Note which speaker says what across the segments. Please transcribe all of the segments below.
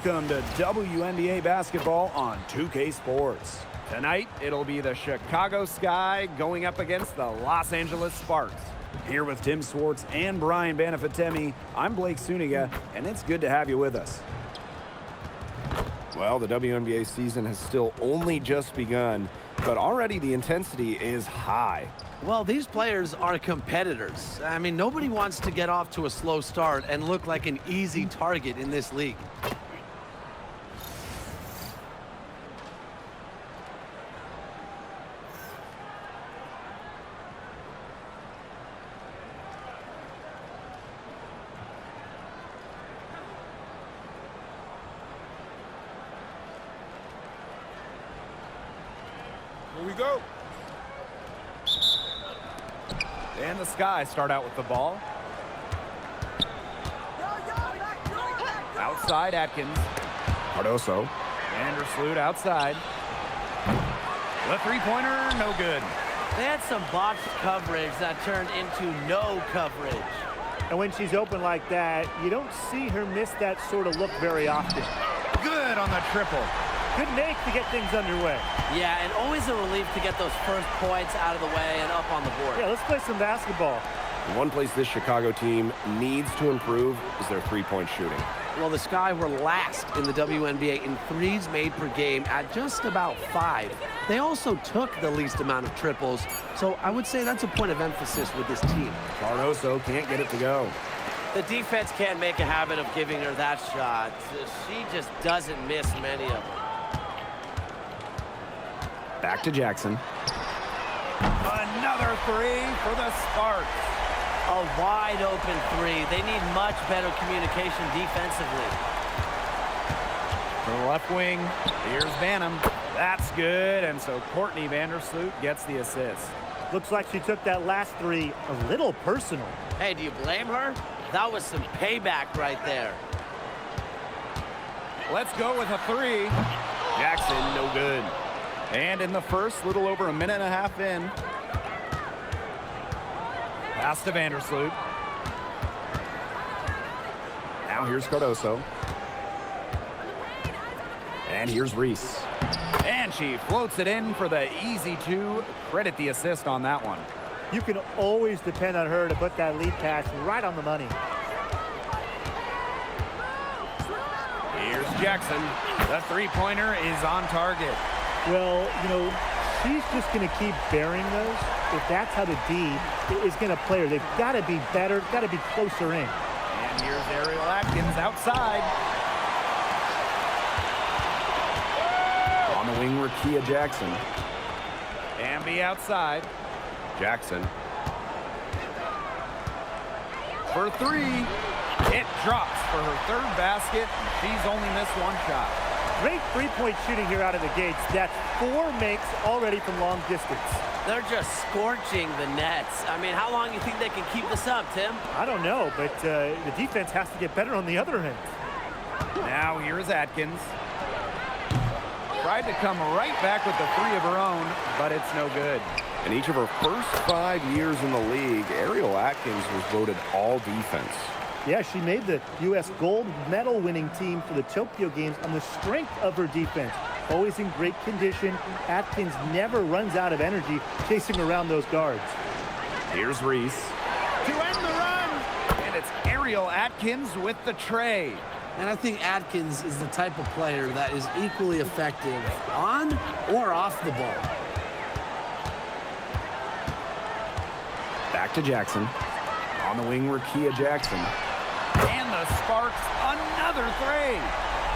Speaker 1: Welcome to WNBA basketball on 2K Sports. Tonight, it'll be the Chicago Sky going up against the Los Angeles Sparks. Here with Tim Swartz and Brian Banafitemi, I'm Blake Suniga, and it's good to have you with us.
Speaker 2: Well, the WNBA season has still only just begun, but already the intensity is high.
Speaker 3: Well, these players are competitors. I mean, nobody wants to get off to a slow start and look like an easy target in this league.
Speaker 1: Here we go. And the Sky start out with the ball. Outside Atkins.
Speaker 2: Cardoso.
Speaker 1: Vandersloot outside. The three-pointer, no good.
Speaker 3: They had some botched coverage that turned into no coverage.
Speaker 4: And when she's open like that, you don't see her miss that sort of look very often.
Speaker 1: Good on the triple.
Speaker 4: Good make to get things underway.
Speaker 3: Yeah, and always a relief to get those first points out of the way and up on the board.
Speaker 4: Yeah, let's play some basketball.
Speaker 2: The one place this Chicago team needs to improve is their three-point shooting.
Speaker 3: Well, the Sky were last in the WNBA in threes made per game at just about 5. They also took the least amount of triples, so I would say that's a point of emphasis with this team.
Speaker 2: Cardoso can't get it to go.
Speaker 3: The defense can't make a habit of giving her that shot. She just doesn't miss many of them.
Speaker 2: Back to Jackson.
Speaker 1: Another three for the Sparks.
Speaker 3: A wide open three. They need much better communication defensively.
Speaker 1: To the left wing, here's Banham. That's good, and so Courtney Vandersloot gets the assist.
Speaker 4: Looks like she took that last three a little personal.
Speaker 3: Hey, do you blame her? That was some payback right there.
Speaker 1: Let's go with a three. Jackson, no good. And in the first, little over a minute and a half in. Pass to Vandersloot.
Speaker 2: Now here's Cardoso. And here's Reese.
Speaker 1: And she floats it in for the easy two. Credit the assist on that one.
Speaker 4: You can always depend on her to put that lead pass right on the money.
Speaker 1: Here's Jackson. The three-pointer is on target.
Speaker 4: Well, you know, she's just going to keep burying those. If that's how the D is going to play her, they've got to be better, got to be closer in.
Speaker 1: And here's Ariel Atkins outside.
Speaker 2: On the wing, Rakia Jackson.
Speaker 1: Amby outside.
Speaker 2: Jackson.
Speaker 1: For three. It drops for her third basket. She's only missed one shot.
Speaker 4: Great three-point shooting here out of the gates. That's 4 makes already from long distance.
Speaker 3: They're just scorching the nets. I mean, how long do you think they can keep this up, Tim?
Speaker 4: I don't know, but the defense has to get better on the other end.
Speaker 1: Now here's Atkins. Tried to come right back with the three of her own, but it's no good.
Speaker 2: In each of her first 5 years in the league, Ariel Atkins was voted all defense.
Speaker 4: Yeah, she made the U.S. gold medal winning team for the Tokyo Games on the strength of her defense. Always in great condition. Atkins never runs out of energy chasing around those guards.
Speaker 2: Here's Reese.
Speaker 1: To end the run! And it's Ariel Atkins with the tray.
Speaker 3: And I think Atkins is the type of player that is equally effective on or off the ball.
Speaker 2: Back to Jackson. On the wing, Rakia Jackson.
Speaker 1: And the Sparks, another three.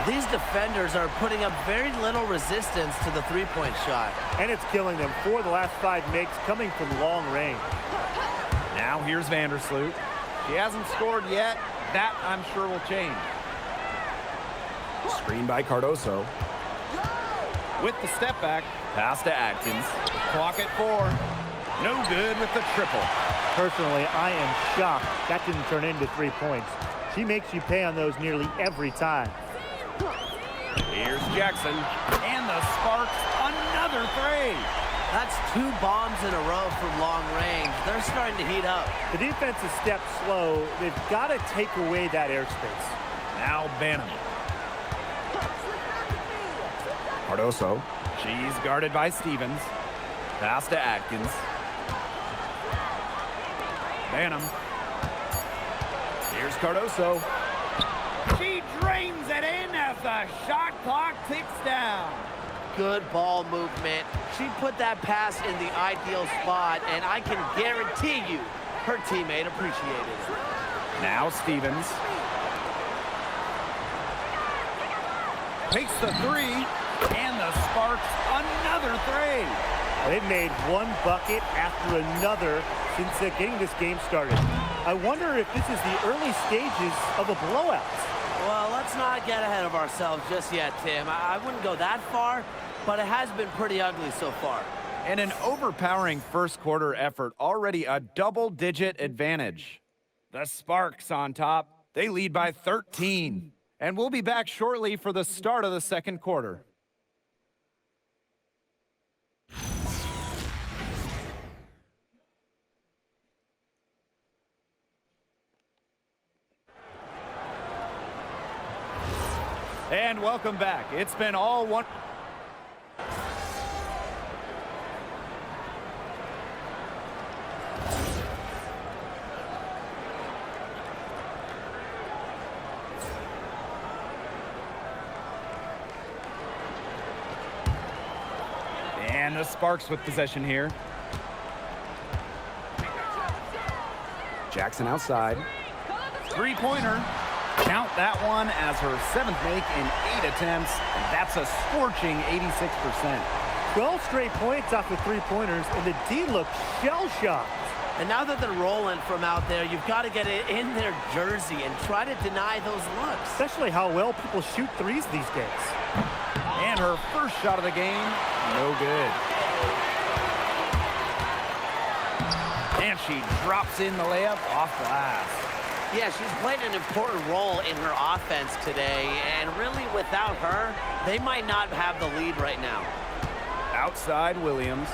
Speaker 3: These defenders are putting up very little resistance to the three-point shot.
Speaker 4: And it's killing them. 4 of the last 5 makes coming from long range.
Speaker 1: Now here's Vandersloot. She hasn't scored yet. That, I'm sure, will change.
Speaker 2: Screen by Cardoso.
Speaker 1: With the step back, pass to Atkins. Clock at 4. No good with the triple.
Speaker 4: Personally, I am shocked that didn't turn into 3 points. She makes you pay on those nearly every time.
Speaker 1: Here's Jackson. And the Sparks, another three.
Speaker 3: That's 2 bombs in a row from long range. They're starting to heat up.
Speaker 4: The defense is stepped slow. They've got to take away that airspace.
Speaker 1: Now Banham. Cardoso. She's guarded by Stevens. Pass to Atkins. Banham. Here's Cardoso. She drains it in as the shot clock ticks down.
Speaker 3: Good ball movement. She put that pass in the ideal spot, and I can guarantee you her teammate appreciated it.
Speaker 1: Now Stevens. Takes the three, and the Sparks another three.
Speaker 4: They've made one bucket after another since getting this game started. I wonder if this is the early stages of a blowout.
Speaker 3: Well, let's not get ahead of ourselves just yet, Tim. I wouldn't go that far, but it has been pretty ugly so far.
Speaker 1: And an overpowering first quarter effort, already a double-digit advantage. The Sparks on top. They lead by 13. And we'll be back shortly for the start of the second quarter. And welcome back. It's been all one. And the Sparks with possession here. Jackson outside. Three-pointer. Count that one as her 7th make in 8 attempts. And that's a scorching 86%.
Speaker 4: 12 straight points off the three-pointers, and the D looks shell-shocked.
Speaker 3: And now that they're rolling from out there, you've got to get it in their jersey and try to deny those looks.
Speaker 4: Especially how well people shoot threes these days.
Speaker 1: And her first shot of the game, no good. And she drops in the layup off glass.
Speaker 3: Yeah, she's played an important role in her offense today, and really without her, they might not have the lead right now.
Speaker 1: Outside Williams.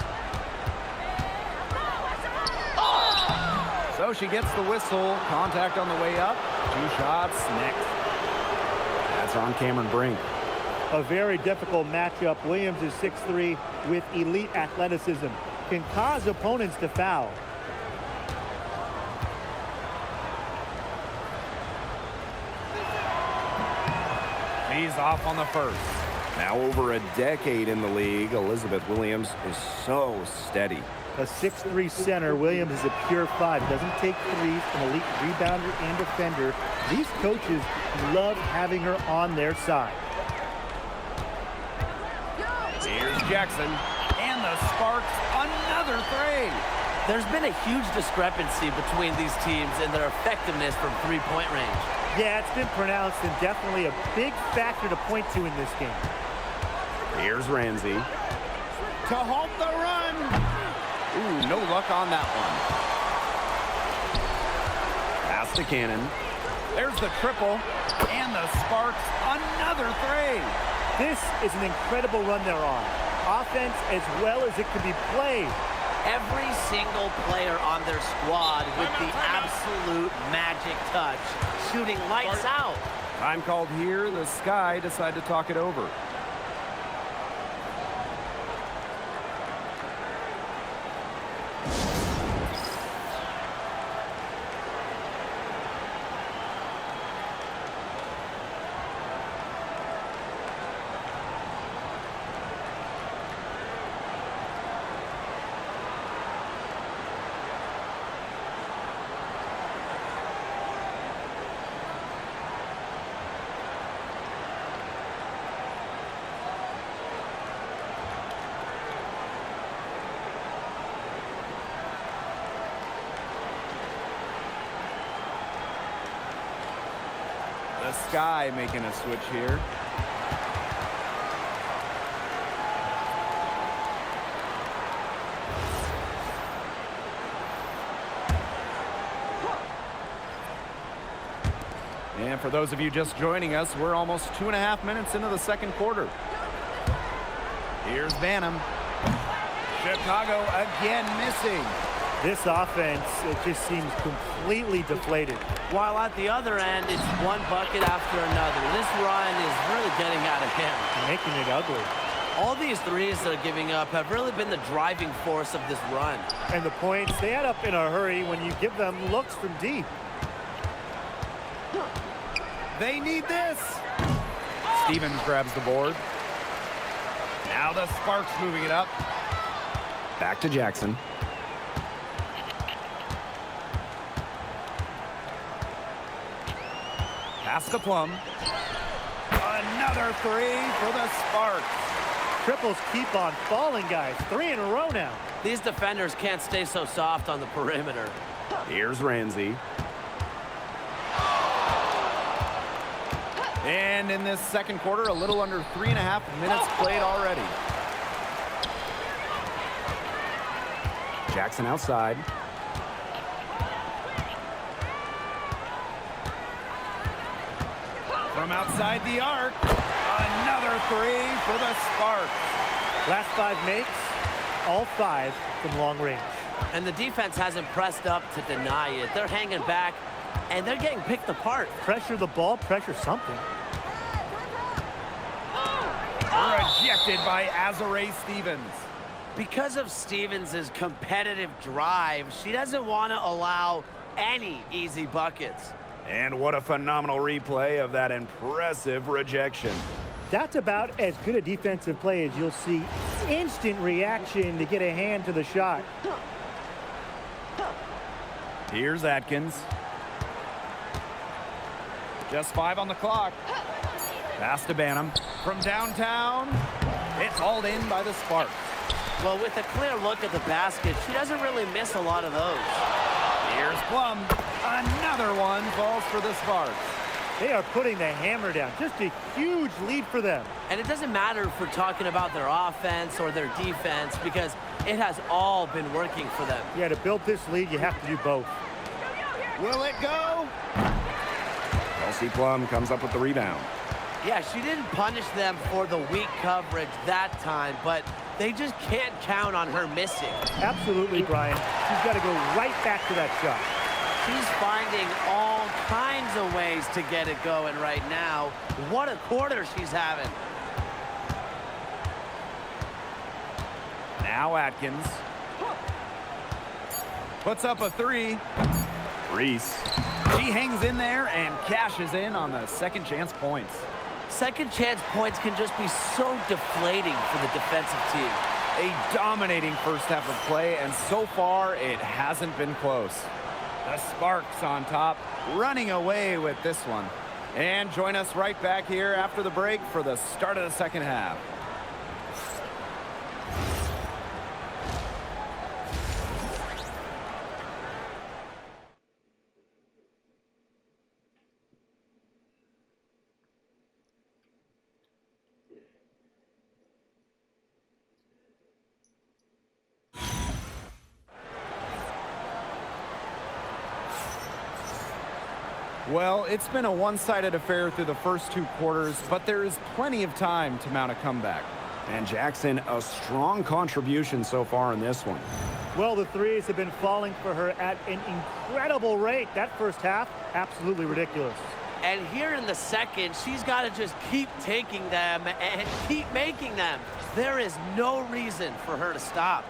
Speaker 1: So she gets the whistle. Contact on the way up. 2 shots next. That's on Cameron Brink.
Speaker 4: A very difficult matchup. Williams is 6'3" with elite athleticism. Can cause opponents to foul.
Speaker 1: He's off on the first.
Speaker 2: Now over a decade in the league, Elizabeth Williams is so steady.
Speaker 4: A 6'3" center, Williams is a pure 5. Doesn't take threes, an elite rebounder and defender. These coaches love having her on their side.
Speaker 1: Here's Jackson. And the Sparks, another three.
Speaker 3: There's been a huge discrepancy between these teams in their effectiveness from three-point range.
Speaker 4: Yeah, it's been pronounced and definitely a big factor to point to in this game.
Speaker 2: Here's Ramsey.
Speaker 1: To halt the run. Ooh, no luck on that one. Pass to Cannon. There's the triple. And the Sparks, another three.
Speaker 4: This is an incredible run they're on. Offense as well as it could be played.
Speaker 3: Every single player on their squad with the absolute magic touch, shooting lights out.
Speaker 1: Time called here. The Sky decide to talk it over. The Sky making a switch here. And for those of you just joining us, we're almost 2.5 minutes into the second quarter. Here's Banham. Chicago again missing.
Speaker 4: This offense, it just seems completely deflated.
Speaker 3: While at the other end, it's one bucket after another. This run is really getting out of hand.
Speaker 4: Making it ugly.
Speaker 3: All these threes they're giving up have really been the driving force of this run.
Speaker 4: And the points, they add up in a hurry when you give them looks from deep.
Speaker 1: They need this. Stevens grabs the board. Now the Sparks moving it up. Back to Jackson. Pass to Plum. Another three for the Sparks.
Speaker 4: Triples keep on falling, guys. 3 in a row now.
Speaker 3: These defenders can't stay so soft on the perimeter.
Speaker 1: Here's Ramsey. And in this second quarter, a little under 3.5 minutes played already. Jackson outside. From outside the arc, another three for the Sparks.
Speaker 4: Last 5 makes, all 5 from long range.
Speaker 3: And the defense hasn't pressed up to deny it. They're hanging back, and they're getting picked apart.
Speaker 4: Pressure the ball, pressure something.
Speaker 1: Rejected by Azare Stevens.
Speaker 3: Because of Stevens' competitive drive, she doesn't want to allow any easy buckets.
Speaker 1: And what a phenomenal replay of that impressive rejection.
Speaker 4: That's about as good a defensive play as you'll see. Instant reaction to get a hand to the shot.
Speaker 1: Here's Atkins. Just 5 on the clock. Pass to Banham. From downtown, it's hauled in by the Sparks.
Speaker 3: Well, with a clear look at the basket, she doesn't really miss a lot of those.
Speaker 1: Here's Plum. Another one falls for the Sparks.
Speaker 4: They are putting the hammer down. Just a huge lead for them.
Speaker 3: And it doesn't matter if we're talking about their offense or their defense, because it has all been working for them.
Speaker 4: Yeah, to build this lead, you have to do both.
Speaker 1: Will it go? Kelsey Plum comes up with the rebound.
Speaker 3: Yeah, she didn't punish them for the weak coverage that time, but they just can't count on her missing.
Speaker 4: Absolutely, Brian. She's got to go right back to that shot.
Speaker 3: She's finding all kinds of ways to get it going right now. What a quarter she's having.
Speaker 1: Now Atkins. Puts up a three. Reese. She hangs in there and cashes in on the second chance points.
Speaker 3: Second chance points can just be so deflating for the defensive team.
Speaker 1: A dominating first half of play, and so far it hasn't been close. The Sparks on top, running away with this one. And join us right back here after the break for the start of the second half. Well, it's been a one-sided affair through the first 2 quarters, but there is plenty of time to mount a comeback. And Jackson, a strong contribution so far in this one.
Speaker 4: Well, the threes have been falling for her at an incredible rate. That first half, absolutely ridiculous.
Speaker 3: And here in the second, she's got to just keep taking them and keep making them. There is no reason for her to stop.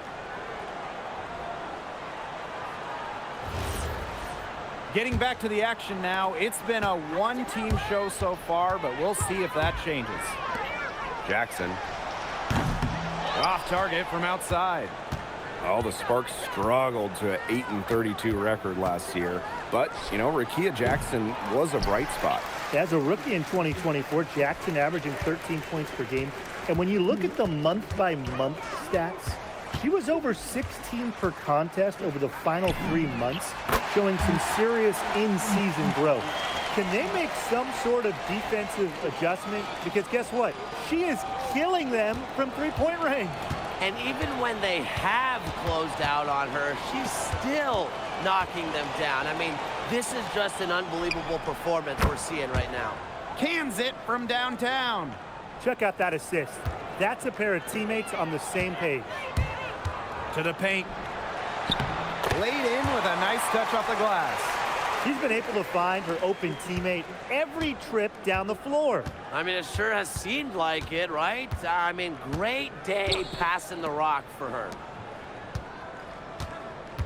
Speaker 1: Getting back to the action now, it's been a one-team show so far, but we'll see if that changes. Jackson. Off target from outside.
Speaker 2: Oh, the Sparks struggled to an 8-32 record last year. But, you know, Rickea Jackson was a bright spot.
Speaker 4: As a rookie in 2024, Jackson averaging 13 points per game. And when you look at the month-by-month stats, she was over 16 per contest over the final 3 months, showing some serious in-season growth. Can they make some sort of defensive adjustment? Because guess what? She is killing them from three-point range.
Speaker 3: And even when they have closed out on her, she's still knocking them down. I mean, this is just an unbelievable performance we're seeing right now.
Speaker 1: Cans it from downtown.
Speaker 4: Check out that assist. That's a pair of teammates on the same page.
Speaker 1: To the paint. Laid in with a nice touch off the glass.
Speaker 4: She's been able to find her open teammate every trip down the floor.
Speaker 3: I mean, it sure has seemed like it, right? I mean, great day passing the rock for her.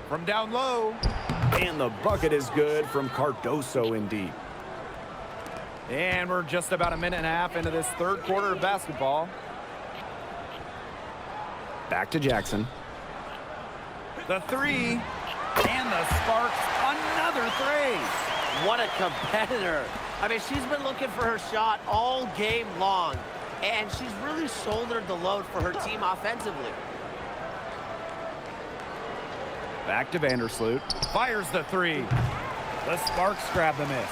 Speaker 1: From down low. And the bucket is good from Cardoso in deep. And we're just about a minute and a half into this third quarter of basketball. Back to Jackson. The three. And the Sparks, another three.
Speaker 3: What a competitor. I mean, she's been looking for her shot all game long, and she's really shouldered the load for her team offensively.
Speaker 1: Back to Vandersloot. Fires the three. The Sparks grab the miss.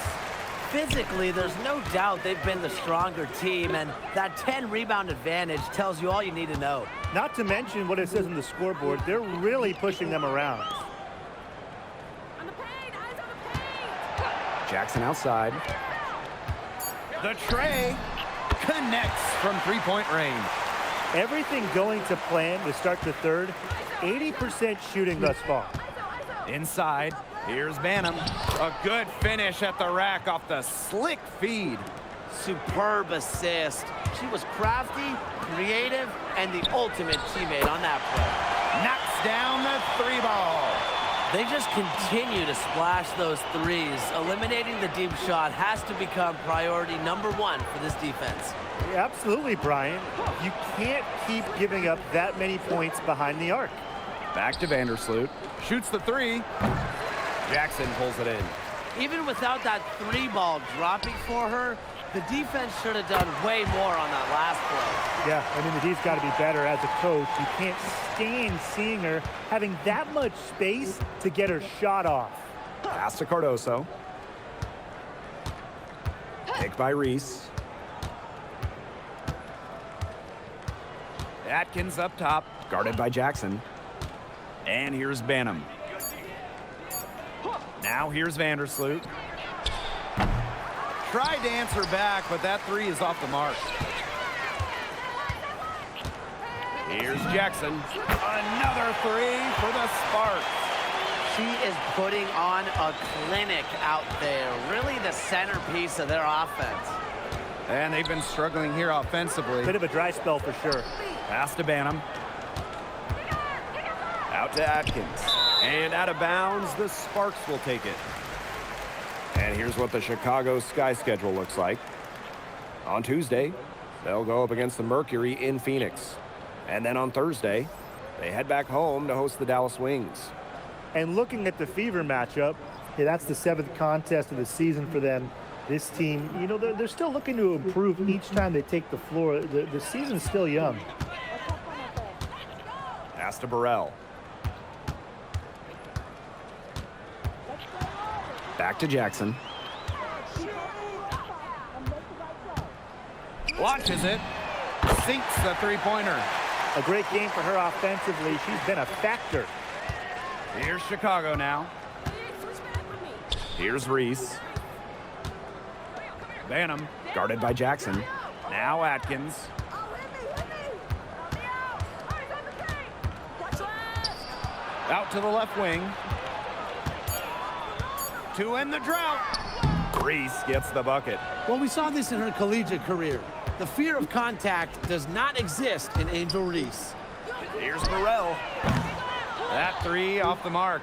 Speaker 5: Physically, there's no doubt they've been the stronger team, and that 10-rebound advantage tells you all you need to know.
Speaker 4: Not to mention what it says on the scoreboard, they're really pushing them around.
Speaker 1: Jackson outside. The tray connects from three-point range.
Speaker 4: Everything going to plan to start the third. 80% shooting thus far.
Speaker 1: Inside, here's Banham. A good finish at the rack off the slick feed.
Speaker 3: Superb assist. She was crafty, creative, and the ultimate teammate on that play.
Speaker 1: Knocks down the three ball.
Speaker 5: They just continue to splash those threes. Eliminating the deep shot has to become priority number one for this defense.
Speaker 4: Yeah, absolutely, Brian. You can't keep giving up that many points behind the arc.
Speaker 1: Back to Vandersloot. Shoots the three. Jackson pulls it in.
Speaker 5: Even without that three ball dropping for her, the defense should have done way more on that last play.
Speaker 4: Yeah, I mean, the D's got to be better as a coach. You can't stand seeing her having that much space to get her shot off.
Speaker 1: Pass to Cardoso. Pick by Reese. Atkins up top, guarded by Jackson. And here's Banham. Now here's Vandersloot. Tried to answer back, but that three is off the mark. Here's Jackson. Another three for the Sparks.
Speaker 5: She is putting on a clinic out there. Really the centerpiece of their offense.
Speaker 1: And they've been struggling here offensively.
Speaker 4: Bit of a dry spell for sure.
Speaker 1: Pass to Banham. Out to Atkins. And out of bounds, the Sparks will take it.
Speaker 2: And here's what the Chicago Sky schedule looks like. On Tuesday, they'll go up against the Mercury in Phoenix. And then on Thursday, they head back home to host the Dallas Wings.
Speaker 4: And looking at the Fever matchup, yeah, that's the 7th contest of the season for them. This team, you know, they're still looking to improve each time they take the floor. The season's still young.
Speaker 1: Pass to Burrell. Back to Jackson. Launches it. Sinks the three-pointer.
Speaker 4: A great game for her offensively. She's been a factor.
Speaker 1: Here's Chicago now. Here's Reese. Banham, guarded by Jackson. Now Atkins. Out to the left wing. To end the drought. Reese gets the bucket.
Speaker 3: Well, we saw this in her collegiate career. The fear of contact does not exist in Angel Reese.
Speaker 1: Here's Burrell. That three off the mark.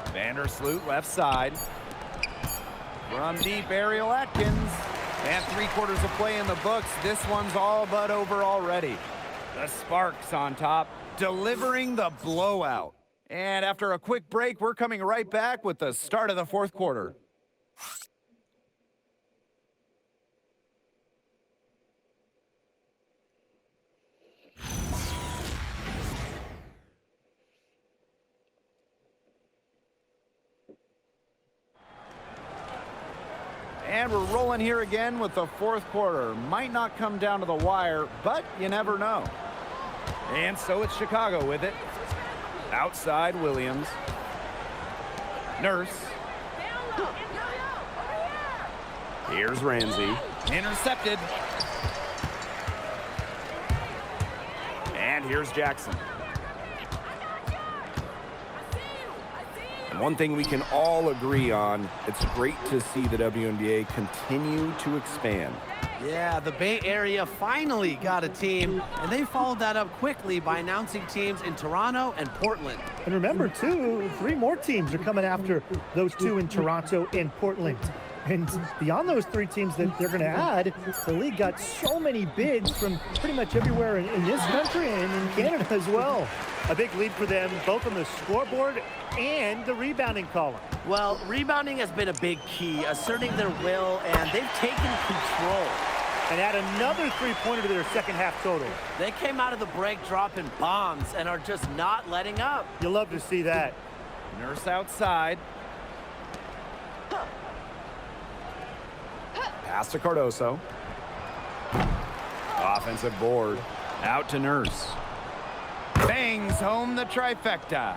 Speaker 1: Vandersloot left side. From deep, Ariel Atkins. And 3/4 of play in the books. This one's all but over already. The Sparks on top, delivering the blowout. And after a quick break, we're coming right back with the start of the fourth quarter. And we're rolling here again with the fourth quarter. Might not come down to the wire, but you never know. And so it's Chicago with it. Outside, Williams. Nurse. Here's Ramsey. Intercepted. And here's Jackson.
Speaker 2: one thing we can all agree on, it's great to see the WNBA continue to expand.
Speaker 3: Yeah, the Bay Area finally got a team, and they followed that up quickly by announcing teams in Toronto and Portland.
Speaker 4: And remember, too, 3 more teams are coming after those 2 in Toronto and Portland. And beyond those 3 teams that they're going to add, the league got so many bids from pretty much everywhere in this country and in Canada as well. A big lead for them, both on the scoreboard and the rebounding column.
Speaker 5: Well, rebounding has been a big key, asserting their will, and they've taken control.
Speaker 4: And add another 3-pointer to their second half total.
Speaker 5: They came out of the break dropping bombs and are just not letting up.
Speaker 4: You'll love to see that.
Speaker 1: Nurse outside.
Speaker 2: Pass to Cardoso.
Speaker 1: Offensive board. Out to Nurse. Bangs home the trifecta.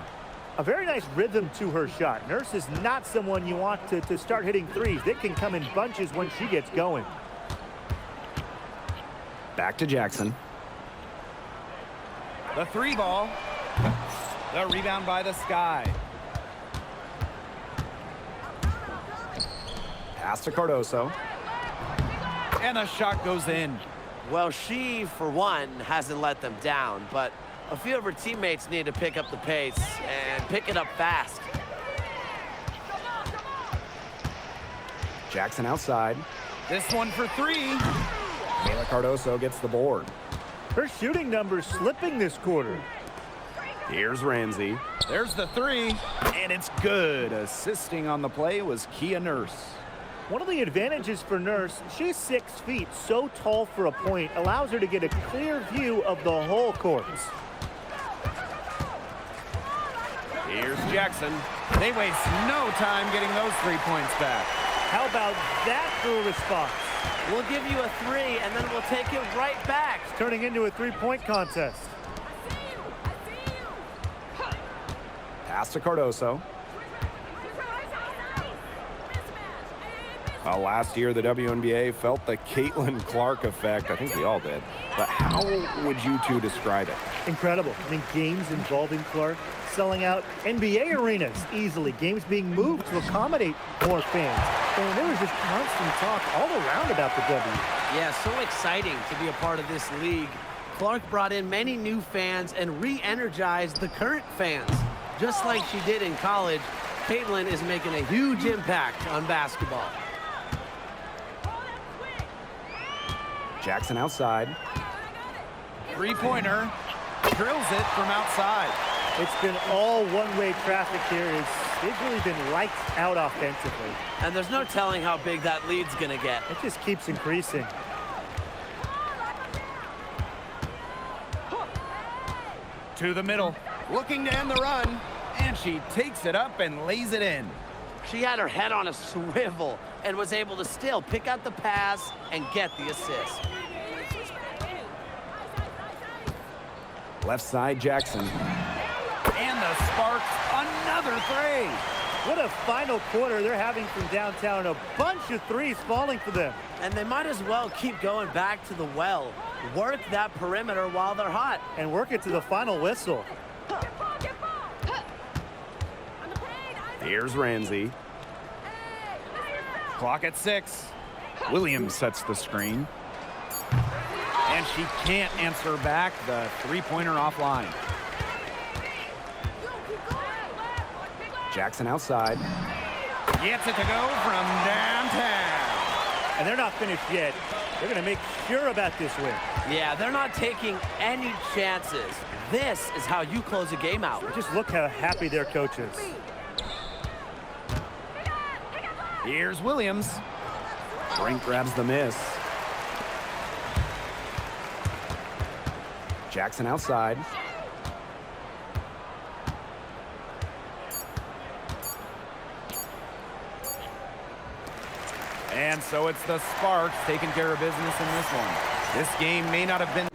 Speaker 4: A very nice rhythm to her shot. Nurse is not someone you want to start hitting threes. They can come in bunches when she gets going.
Speaker 2: Back to Jackson.
Speaker 1: The 3 ball. The rebound by the Sky.
Speaker 2: Pass to Cardoso.
Speaker 1: And the shot goes in.
Speaker 5: Well, she, for one, hasn't let them down, but a few of her teammates need to pick up the pace and pick it up fast.
Speaker 2: Jackson outside.
Speaker 1: This one for 3.
Speaker 2: Mela Cardoso gets the board.
Speaker 4: Her shooting numbers slipping this quarter.
Speaker 2: Here's Ramsey.
Speaker 1: There's the 3. And it's good. Assisting on the play was Kia Nurse.
Speaker 4: One of the advantages for Nurse, she's 6 feet, so tall for a point, allows her to get a clear view of the whole court.
Speaker 1: Here's Jackson. They waste no time getting those 3 points back.
Speaker 4: How about that for a response?
Speaker 5: We'll give you a 3, and then we'll take it right back.
Speaker 4: It's turning into a 3-point contest.
Speaker 2: Pass to Cardoso. Last year, the WNBA felt the Caitlin Clark effect. I think we all did. But how would you 2 describe it?
Speaker 4: Incredible. I mean, games involving Clark selling out NBA arenas easily. Games being moved to accommodate more fans. And there was just constant talk all around about the W.
Speaker 3: Yeah, so exciting to be a part of this league. Clark brought in many new fans and re-energized the current fans. Just like she did in college, Caitlin is making a huge impact on basketball.
Speaker 2: Jackson outside.
Speaker 1: 3-pointer. Drills it from outside.
Speaker 4: It's been all one-way traffic here. They've really been lights out offensively.
Speaker 5: And there's no telling how big that lead's going to get.
Speaker 4: It just keeps increasing.
Speaker 1: To the middle. Looking to end the run. And she takes it up and lays it in.
Speaker 5: She had her head on a swivel and was able to still pick out the pass and get the assist.
Speaker 2: Left side, Jackson.
Speaker 1: And the Sparks, another 3.
Speaker 4: What a final quarter they're having from downtown. A bunch of threes falling for them.
Speaker 5: And they might as well keep going back to the well. Work that perimeter while they're hot.
Speaker 4: And work it to the final whistle.
Speaker 2: Here's Ramsey.
Speaker 1: Clock at 6. Williams sets the screen. And she can't answer back. The 3-pointer offline.
Speaker 2: Jackson outside.
Speaker 1: Gets it to go from downtown.
Speaker 4: And they're not finished yet. They're going to make sure about this win.
Speaker 5: Yeah, they're not taking any chances. This is how you close a game out.
Speaker 4: Just look how happy their coach is.
Speaker 1: Here's Williams.
Speaker 2: Brink grabs the miss. Jackson outside.
Speaker 1: And so it's the Sparks taking care of business in this one. This game may not have been